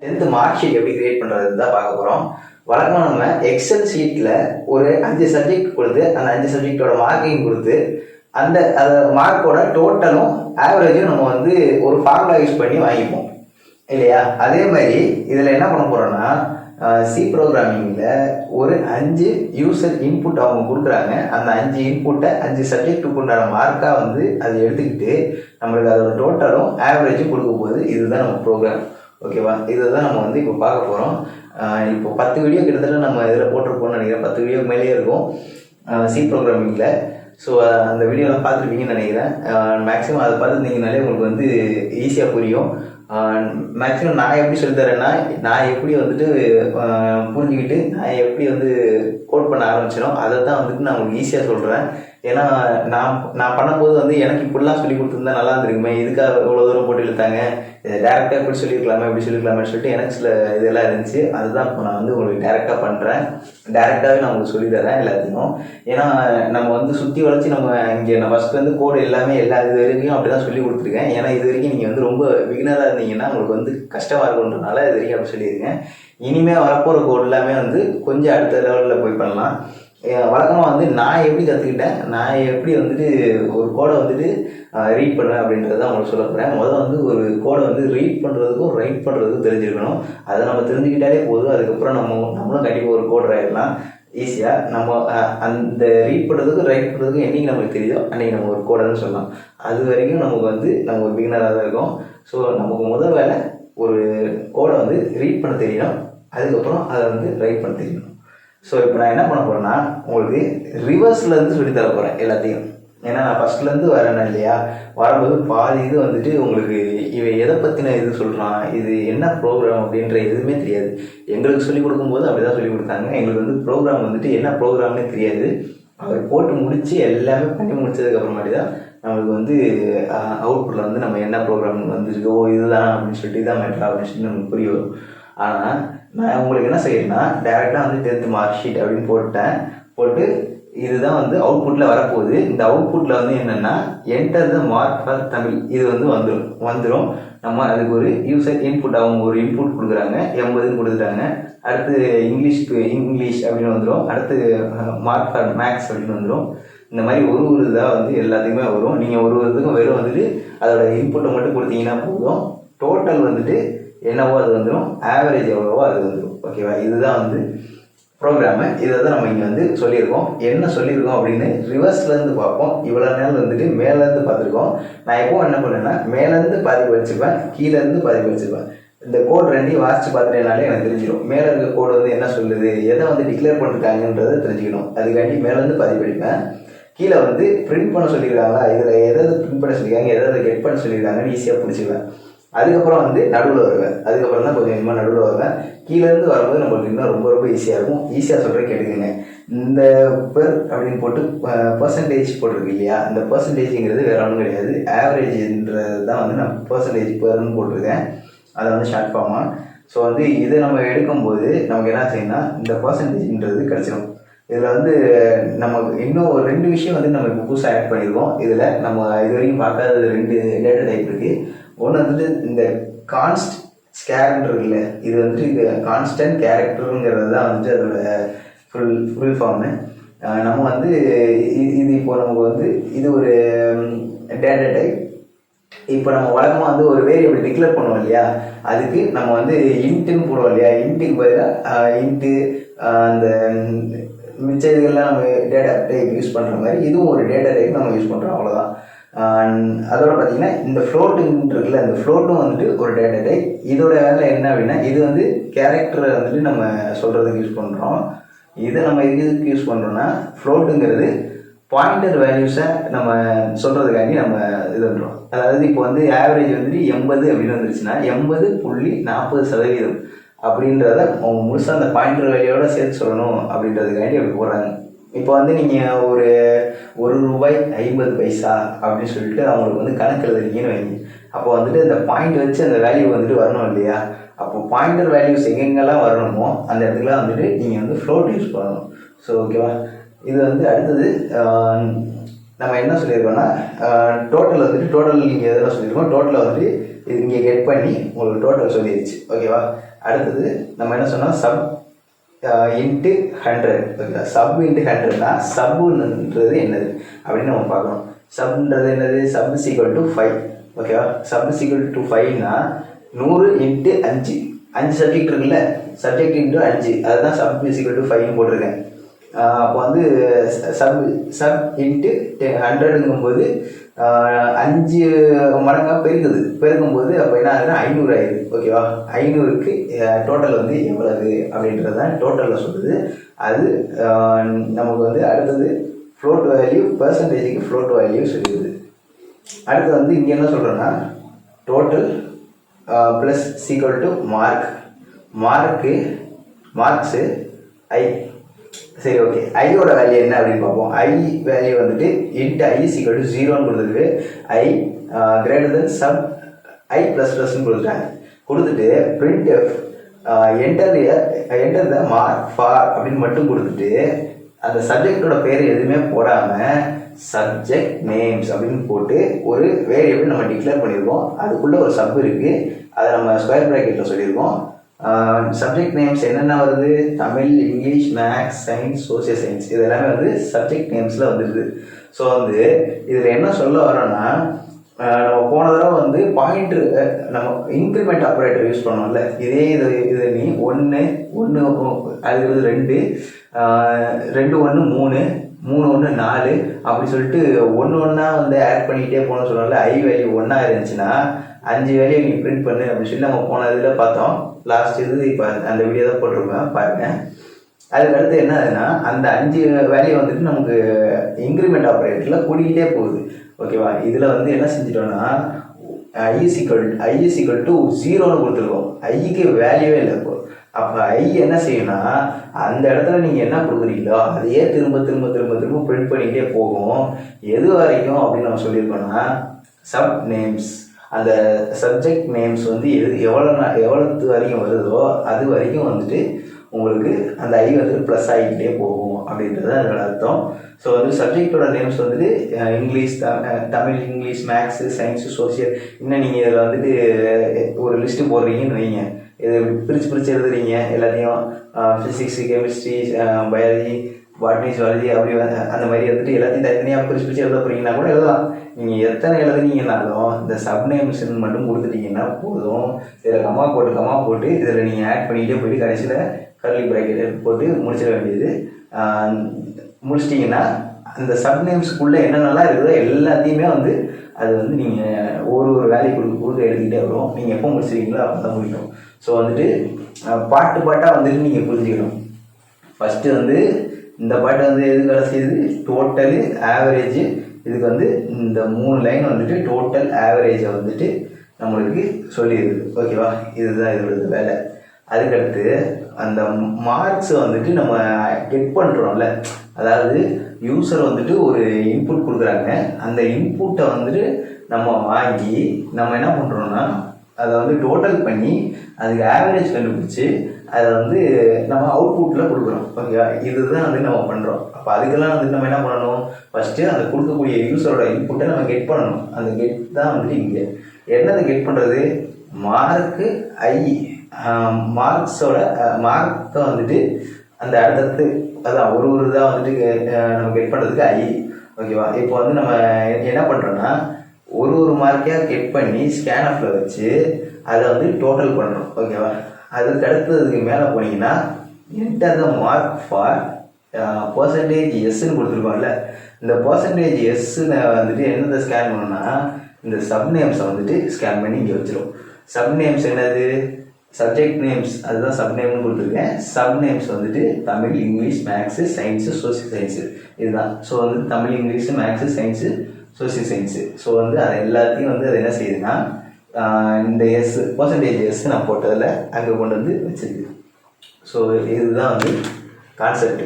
10th mark sheet எப்படி create பண்ணுறது தான் பார்க்க போகிறோம். வழக்கமாக நம்ம எக்ஸல் ஷீட்டில் ஒரு 5 சப்ஜெக்ட் கொடுத்து அந்த 5 சப்ஜெக்டோட மார்க்கிங் கொடுத்து அந்த மார்க்கோட டோட்டலும் ஆவரேஜும் நம்ம வந்து ஒரு ஃபார்முலா யூஸ் பண்ணி வாங்கிப்போம் இல்லையா? அதே மாதிரி இதில் என்ன பண்ண போகிறோன்னா சி ப்ரோக்ராமிங்கில் ஒரு 5 யூசர் இன்புட் அவங்க கொடுக்குறாங்க. அந்த 5 இன்புட்டை 5 சப்ஜெக்ட்டுக்கு உண்டான மார்க்காக வந்து அதை எடுத்துக்கிட்டு நம்மளுக்கு அதோட டோட்டலும் ஆவரேஜும் கொடுக்க போகுது. இதுதான் நம்ம ப்ரோக்ராம். ஓகேவா? இதுதான் நம்ம வந்து இப்போ பார்க்க போகிறோம். இப்போ 10 வீடியோ கிட்டத்தட்ட நம்ம இதில் போட்டிருப்போம்னு நினைக்கிறேன். 10 வீடியோ மேலேயே இருக்கும் சி ப்ரோக்ராமிங்கில். ஸோ அந்த வீடியோலாம் பார்த்துருப்பீங்கன்னு நினைக்கிறேன். மேக்ஸிமம் அதை பார்த்துருந்தீங்கனாலே உங்களுக்கு வந்து ஈஸியாக புரியும். மேக்ஸிமம் நான் எப்படி சொல்லித்தரேன்னா, நான் எப்படி வந்துட்டு புரிஞ்சுக்கிட்டு நான் எப்படி வந்து கோட் பண்ண ஆரம்பிச்சிடும் அதை தான் வந்துட்டு நான் உங்களுக்கு ஈஸியாக சொல்கிறேன். ஏன்னா நான் பண்ணும்போது வந்து எனக்கு இப்படிலாம் சொல்லி கொடுத்துருந்தா நல்லா இருந்திருக்குமே, இதுக்காக இவ்வளோ தூரம் போட்டு இழுத்தாங்க, டேரெக்டாக எப்படி சொல்லியிருக்கலாமே எப்படி சொல்லியிருக்கலாமே சொல்லிட்டு எனக்கு சில இதெல்லாம் இருந்துச்சு. அதுதான் இப்போ நான் வந்து உங்களுக்கு டேரெக்டாக பண்ணுறேன். டேரெக்டாகவே நான் உங்களுக்கு சொல்லித்தரேன் எல்லாத்தையும். ஏன்னா நம்ம வந்து சுற்றி வளைச்சி நம்ம இங்கே நான் ஃபஸ்ட்டு வந்து கோடு எல்லாமே எல்லா இது வரைக்கும் அப்படி தான் சொல்லி கொடுத்துருக்கேன். ஏன்னா இது வரைக்கும் நீங்கள் வந்து ரொம்ப பிகினராக இருந்தீங்கன்னா உங்களுக்கு வந்து கஷ்டமாக இருக்குன்றனால இது வரைக்கும் அப்படி சொல்லியிருக்கேன். இனிமேல் வரப்போகிற கோடு எல்லாமே வந்து கொஞ்சம் அடுத்த லெவலில் போய் பண்ணலாம். வழக்கமாக வந்து நான் எப்படி கற்றுக்கிட்டேன், நான் எப்படி வந்துட்டு ஒரு கோடை வந்துட்டு ரீட் பண்ணுவேன் அப்படின்றத உங்களுக்கு சொல்ல போகிறேன். முதல்ல வந்து ஒரு கோடை வந்து ரீட் பண்ணுறதுக்கும் ரைட் பண்ணுறதுக்கும் தெரிஞ்சிருக்கணும். அதை நம்ம தெரிஞ்சுக்கிட்டாலே போதும். அதுக்கப்புறம் நம்மளும் கண்டிப்பாக ஒரு கோட் ஆகிடலாம் ஈஸியாக. நம்ம அந்த ரீட் பண்ணுறதுக்கும் ரைட் பண்ணுறதுக்கும் என்றைக்கு நமக்கு தெரியுதோ அன்றைக்கி நம்ம ஒரு கோடைன்னு சொல்லலாம். அது வரைக்கும் நமக்கு வந்து நம்ம ஒரு பிகினராக தான் இருக்கும். ஸோ நமக்கு முதல் வேலை ஒரு கோடை வந்து ரீட் பண்ண தெரியணும், அதுக்கப்புறம் அதை வந்து ரைட் பண்ண தெரியணும். ஸோ இப்போ நான் என்ன பண்ண போகிறேன்னா உங்களுக்கு ரிவர்ஸ்லேருந்து சொல்லித்தர போகிறேன் எல்லாத்தையும். ஏன்னா நான் ஃபஸ்ட்லேருந்து வரேன் இல்லையா, வரும்போது பாதி இது வந்துட்டு உங்களுக்கு இவன் எதை பற்றின இது சொல்கிறான், இது என்ன ப்ரோக்ராம் அப்படின்ற எதுவுமே தெரியாது. எங்களுக்கு சொல்லிக் கொடுக்கும்போது அப்படி தான் சொல்லிக் கொடுத்தாங்க. எங்களுக்கு வந்து ப்ரோக்ராம் வந்துட்டு என்ன ப்ரோக்ராம்னே தெரியாது. அவர் போட்டு முடித்து எல்லாமே பண்ணி முடிச்சதுக்கப்புறமாட்டி தான் நம்மளுக்கு வந்து அவுட்புட்டில் வந்து நம்ம என்ன ப்ரோக்ராம் வந்துருக்கு, ஓ இதுதான் அப்படின்னு சொல்லிட்டு இதான் மேட்ரா அப்படின்னு சொல்லி நமக்கு புரிய வரும். ஆனால் நான் உங்களுக்கு என்ன செய்யணும்னா டேரெக்டாக வந்து 10th மார்க் ஷீட் அப்படின்னு போட்டு இதுதான் வந்து அவுட்புட்டில் வரப்போகுது. இந்த அவுட்புட்டில் வந்து என்னென்னா enter the mark for Tamil இது வந்து வந்துடும். நம்ம அதுக்கு ஒரு யூசர் இன்புட் அவங்க ஒரு இன்புட் கொடுக்குறாங்க, 80 கொடுத்துட்டாங்க. அடுத்து இங்கிலீஷ் அப்படின்னு வந்துடும். அடுத்து மார்க் ஃபார் மேக்ஸ் அப்படின்னு வந்துடும். இந்த மாதிரி ஒரு இதாக வந்து எல்லாத்துக்குமே வரும். நீங்கள் ஒரு இதுக்கும் வெறும் வந்துட்டு அதோட இன்புட்டை மட்டும் கொடுத்தீங்கன்னா போதும். டோட்டல் வந்துட்டு என்னவோ அது வந்துடும், ஆவரேஜ் எவ்வளவோ அது வந்துடும். ஓகேவா? இதுதான் வந்து ப்ரோக்ராமு. இதை தான் நம்ம இங்கே வந்து சொல்லியிருக்கோம். என்ன சொல்லியிருக்கோம் அப்படின்னு ரிவர்ஸ்லேருந்து பார்ப்போம். இவ்வளோ நேரம் வந்துட்டு மேலேருந்து பார்த்துருக்கோம். நான் எப்போவும் என்ன பண்ணேன்னா மேலேருந்து பாதி படிச்சுப்பேன், கீழேருந்து பாதி படிச்சுப்பேன். இந்த கோட் ரெண்டையும் வாசித்து பார்த்துட்டேனாலே எனக்கு தெரிஞ்சிடும் மேலே இருக்க கோடு வந்து என்ன சொல்லுது, எதை வந்து டிக்ளேர் பண்ணிருக்காங்கன்றதை தெரிஞ்சுக்கணும். அதுக்காண்டி மேலேருந்து பாதி படிப்பேன். கீழே வந்து பிரிண்ட் பண்ண சொல்லியிருக்காங்களா, இதில் எதாவது பிரிண்ட் பண்ண சொல்லியிருக்காங்க, எதாவது கெட் பண்ண சொல்லியிருக்காங்கன்னு ஈஸியாக பிடிச்சிக்குவேன். அதுக்கப்புறம் வந்து நடுவில் வருவேன். அதுக்கப்புறம் தான் கொஞ்சம் கொஞ்சமாக நடுவில் வருவேன். கீழேருந்து வரும்போது நம்மளுக்கு இன்னும் ரொம்ப ரொம்ப ஈஸியாக இருக்கும். ஈஸியாக சொல்கிறேன் கேட்டுக்கோங்க. இந்த பெர் அப்படின்னு போட்டு பர்சன்டேஜ் போட்டிருக்கு இல்லையா, இந்த பர்சன்டேஜுங்கிறது வேறு ஒன்றும் கிடையாது, ஆவரேஜ்ன்றது தான் வந்து நான் பர்சன்டேஜ் பெர்னு போட்டிருக்கேன். அதை வந்து ஷார்ட் ஃபார்மாக. ஸோ வந்து இதை நம்ம எடுக்கும்போது நமக்கு என்ன செய்யணும்னா இந்த பர்சன்டேஜ்ன்றது கிடச்சிடும். இதில் வந்து நமக்கு இன்னும் ஒரு 2 விஷயம் வந்து நம்ம இப்போ புதுசாக ஆட் பண்ணியிருக்கோம். இதில் நம்ம இது வரைக்கும் பார்க்காத 2 டேட்டா டைப் இருக்குது. ஒன்று வந்துட்டு இந்த கான்ஸ்ட் ஸ்கேர்ன்றிருக்குல்ல, இது வந்துட்டு இது கான்ஸ்டன்ட் கேரக்டருங்கிறது தான் வந்துட்டு அதோட ஃபுல் ஃபார்மு. நம்ம வந்து இது இப்போ நமக்கு வந்து இது ஒரு டேட்டா டைப். இப்போ நம்ம வழக்கமாக வந்து ஒரு வேரியபிள் டிக்ளேர் பண்ணுவோம் இல்லையா, அதுக்கு நம்ம வந்து இன்ட்டுன்னு போடுவோம் இல்லையா, இன்ட்டுக்கு பதிலாக இன்ட்டு அந்த மிச்ச இதுகள்லாம் நம்ம டேட்டா டைப் யூஸ் பண்ணுற மாதிரி இதுவும் ஒரு டேட்டா டைப் நம்ம யூஸ் பண்ணுறோம், அவ்வளோதான். அதோட பார்த்தீங்கன்னா இந்த ஃப்ளோட்டுன்னு இருக்குல்ல, இந்த ஃப்ளோட்டும் வந்துட்டு ஒரு டேட்டா டைப். இதோட வேலை என்ன அப்படின்னா இது வந்து கேரக்டரை வந்துட்டு நம்ம சொல்கிறதுக்கு யூஸ் பண்ணுறோம். இதை நம்ம இதுக்கு யூஸ் பண்ணுறோன்னா ஃப்ளோட்டுங்கிறது பாயிண்டர் வேல்யூஸை நம்ம சொல்கிறதுக்காண்டி நம்ம இது பண்ணுறோம். அதாவது இப்போ வந்து ஆவரேஜ் வந்துட்டு 80 அப்படின்னு வந்துருச்சுன்னா 80.40% அப்படின்றத அவங்க முழுசாக அந்த பாயிண்டர் வேல்யூவோட சேர்த்து சொல்லணும் அப்படின்றதுக்காண்டி அப்படி போடுறாங்க. இப்போ வந்து நீங்கள் ஒரு ரூபாய் 50 பைசா அப்படின்னு சொல்லிட்டு அவங்களுக்கு வந்து கணக்கு எழுதுறீங்கன்னு வைங்க. அப்போ வந்துட்டு அந்த பாயிண்ட் வச்சு அந்த வேல்யூ வந்துட்டு வரணும் இல்லையா. அப்போ பாயிண்டர் வேல்யூஸ் எங்கெங்கெல்லாம் வரணுமோ அந்த இடத்துக்குலாம் வந்துட்டு நீங்கள் வந்து ஃப்ளோட் யூஸ் பண்ணணும். ஸோ ஓகேவா? இது வந்து அடுத்தது நம்ம என்ன சொல்லியிருக்கோம்னா டோட்டல் வந்துட்டு டோட்டல் நீங்கள் எதெல்லாம் சொல்லியிருக்கோம், டோட்டலை வந்துட்டு இது இங்கே கெட் பண்ணி உங்களுக்கு டோட்டல் சொல்லிடுச்சு. ஓகேவா? அடுத்தது நம்ம என்ன சொன்னோம், சப் இன்ட்டு 100. ஓகேவா, சப் இன்ட்டு 100னா சப்புன்றது என்னது அப்படின்னு நம்ம பார்க்கணும். சப்ன்றது என்னது, சப் இஸ் ஈக்குவல் டு 5. ஓகேவா, சப் இஸ் ஈக்குவல் டு 5னா 100 இன்ட்டு 5. 5 சப்ஜெக்ட் இருக்குல்ல, சப்ஜெக்ட் இன்ட்டு 5, அதுதான் சப் இஸ் ஈக்குவல் டு 5னு போட்டிருக்கேன். அப்போ வந்து சப் இன்ட்டு 100ங்கும்போது 5 மடங்காக பெருக்கும்போது அப்போ என்ன ஆகுதுன்னா 500 ஆயிடுது. ஓகேவா, 500க்கு டோட்டல் வந்து எவ்வளவு அப்படின்றது தான் டோட்டலில் சொல்லுது. அது நமக்கு வந்து அடுத்தது ஃப்ளோட் வேல்யூ, பெர்சன்டேஜுக்கு ஃப்ளோட் வேல்யூ சொல்லிடுது. அடுத்து வந்து இங்கே என்ன சொல்கிறோன்னா total plus equal to marks i. சரி, ஓகே, ஐயோட வேல்யூ என்ன அப்படின்னு பார்ப்போம். ஐ வேல்யூ வந்துட்டு இன்ட்டு ஐ சீக்வல் டு 0ன்னு கொடுத்துருக்கு. I greater than sub i plus ப்ளஸ்ன்னு கொடுத்துட்டாங்க. கொடுத்துட்டு print f enter the mark for அப்படின்னு மட்டும் கொடுத்துட்டு அந்த சப்ஜெக்டோட பேர் எதுவுமே போடாமல் சப்ஜெக்ட் நேம்ஸ் அப்படின்னு போட்டு ஒரு வேரியபிள் நம்ம டிக்ளேர் பண்ணியிருக்கோம். அதுக்குள்ளே ஒரு சப் இருக்குது, அதை நம்ம ஸ்கொயர் ப்ராக்கெட்டில் சொல்லியிருக்கோம். சப்ஜெக்ட் நேம்ஸ் என்னென்ன வருது, Tamil, English, maths, science, social science, இது எல்லாமே வந்து சப்ஜெக்ட் நேம்ஸில் வந்துடுது. ஸோ வந்து இதில் என்ன சொல்ல வரோன்னா, நம்ம போன தடவை வந்து பாயிண்ட்ரு நம்ம இன்க்ரிமெண்ட் ஆப்ரேட்டர் யூஸ் பண்ணோம்ல, இது நீ 1 அது 2 2 1 3 3 1 4 அப்படி சொல்லிட்டு ஒன்றா வந்து ஆட் பண்ணிக்கிட்டே போகணும்னு சொன்னால ஐ வேல்யூ 1 இருந்துச்சுன்னா 5 வேல்யூ நீ பிரிண்ட் பண்ணு அப்படின்னு சொல்லி நம்ம போன இதில் பார்த்தோம். லாஸ்ட் இது இப்போ அந்த வீடியோ தான் போட்டிருப்பேன் பாருங்கள். அதுக்கடுத்து என்ன ஆகுதுன்னா அந்த 5 வேல்யூ வந்துட்டு நமக்கு இன்க்ரிமெண்ட் ஆப்ரேட்டரில் கூடிக்கிட்டே போகுது. ஓகேவா, இதில் வந்து என்ன செஞ்சிட்டோம்னா ஐ இஸ் ஈக்குவல் டு 0ன்னு கொடுத்துருக்கோம். ஐக்கு வேல்யூவே இல்லை. இப்போ அப்போ ஐ என்ன செய்யணும்னா அந்த இடத்துல நீங்கள் என்ன கொடுக்குறீங்களோ அதையே திரும்ப பிரிண்ட் பண்ணிக்கிட்டே போகும். எது வரைக்கும் அப்படின்னு நம்ம சொல்லியிருக்கோம்னா சப் நேம்ஸ், அந்த சப்ஜெக்ட் நேம்ஸ் வந்து எவ்வளோத்து வரைக்கும் வருதோ அது வரைக்கும் வந்துட்டு உங்களுக்கு அந்த ஐ வந்துட்டு ப்ளஸ் ஆகிக்கிட்டே போகும் அப்படின்றது அதோட அர்த்தம். ஸோ வந்து சப்ஜெக்டோட நேம்ஸ் வந்துட்டு English, Tamil, English, maths, science, social, இன்னும் நீங்கள் இதில் வந்துட்டு ஒரு லிஸ்ட்டு போடுறீங்கன்னு வைங்க, இது பிரித்து எழுதுறீங்க எல்லாத்தையும், physics, chemistry, biology, botany, zoology, அப்படி அந்த மாதிரி வந்துட்டு எல்லாத்தையும் தனித்தனியாக பிரித்து எழுத போகிறீங்கன்னா கூட எழுதலாம். நீங்கள் எத்தனை எழுதுனீங்கன்னாலும் இந்த சப்நேம்ஸ்ன்னு மட்டும் கொடுத்துட்டீங்கன்னா போதும். இதில் கமா போட்டு இதில் நீங்கள் ஆட் பண்ணிக்கிட்டே போயிட்டு கடைசியில் கர்லி பிராக்கெட் போட்டு முடிச்சிட வேண்டியது. முடிச்சிட்டிங்கன்னா அந்த சப்நேம்ஸுக்குள்ளே என்னென்னலாம் இருக்குதோ எல்லாத்தையுமே வந்து அது வந்து நீங்கள் ஒரு வேல்யூ கொடுக்க எடுத்துக்கிட்டே வரும். நீங்கள் எப்போ முடிச்சிருக்கீங்களோ அப்போ தான் முடியும். ஸோ வந்துட்டு பாட்டாக வந்துட்டு நீங்கள் புரிஞ்சுக்கணும். ஃபஸ்ட்டு வந்து இந்த பாட்டு வந்து எது வேலை செய்யுது, டோட்டலு, ஆவரேஜு. இதுக்கு வந்து இந்த 3 லைன் வந்துட்டு டோட்டல் ஆவரேஜை வந்துட்டு நம்மளுக்கு சொல்லிடுது. ஓகேவா, இதுதான் இதோட வேலை. அதுக்கடுத்து அந்த மார்க்ஸை வந்துட்டு நம்ம கெட் பண்ணுறோம்ல, அதாவது யூசர் வந்துட்டு ஒரு இன்புட் கொடுக்குறாங்க, அந்த இன்புட்டை வந்துட்டு நம்ம வாங்கி நம்ம என்ன பண்ணுறோம்னா அதை வந்து டோட்டல் பண்ணி அதுக்கு ஆவரேஜ் கண்டுபிடிச்சி அதை வந்து நம்ம அவுட்புட்டில் கொடுக்குறோம். ஓகேவா, இதுதான் வந்து நம்ம பண்ணுறோம். அப்போ அதுக்கெல்லாம் வந்துட்டு நம்ம என்ன பண்ணணும், ஃபஸ்ட்டு அந்த கொடுக்கக்கூடிய யூஸரோட இன்புட்டை நம்ம கெட் பண்ணணும். அந்த கெட் தான் வந்துட்டு இங்கே என்னது கெட் பண்ணுறது, மார்க்கு ஐ, மார்க்ஸோட மார்க்கை வந்துட்டு அந்த அடுத்தடுத்து அதான் ஒரு இதாக வந்துட்டு நம்ம கெட் பண்ணுறதுக்கு ஐ. ஓகேவா, இப்போ வந்து நம்ம என்ன பண்ணுறோன்னா ஒரு மார்க்கையாக கெட் பண்ணி ஸ்கேன்அப்பில் வச்சு அதை வந்து டோட்டல் பண்ணுறோம். ஓகேவா, அதுக்கு அடுத்ததுக்கு மேலே போனீங்கன்னா enter the mark for percentage எஸ்ன்னு கொடுத்துருக்கோம்ல, இந்த பர்சன்டேஜ் எஸ்ன்னு வந்துட்டு என்னதை ஸ்கேன் பண்ணோன்னா இந்த சப்நேம்ஸை வந்துட்டு ஸ்கேன் பண்ணி இங்கே வச்சிடும். சப்நேம்ஸ் என்னது, சப்ஜெக்ட் நேம்ஸ், அதுதான் சப்நேம்னு கொடுத்துருக்கேன். சப்நேம்ஸ் வந்துட்டு Tamil, English, maths, science, social science, இதுதான். ஸோ வந்து Tamil, English, maths, science, social science. So வந்து அது எல்லாத்தையும் வந்து அது என்ன செய்யுதுன்னா இந்த பர்சன்டேஜ் எஸ் நான் போட்டதில் அங்கே கொண்டு வந்து வச்சுருக்கு. ஸோ இதுதான் வந்து கான்செப்ட்.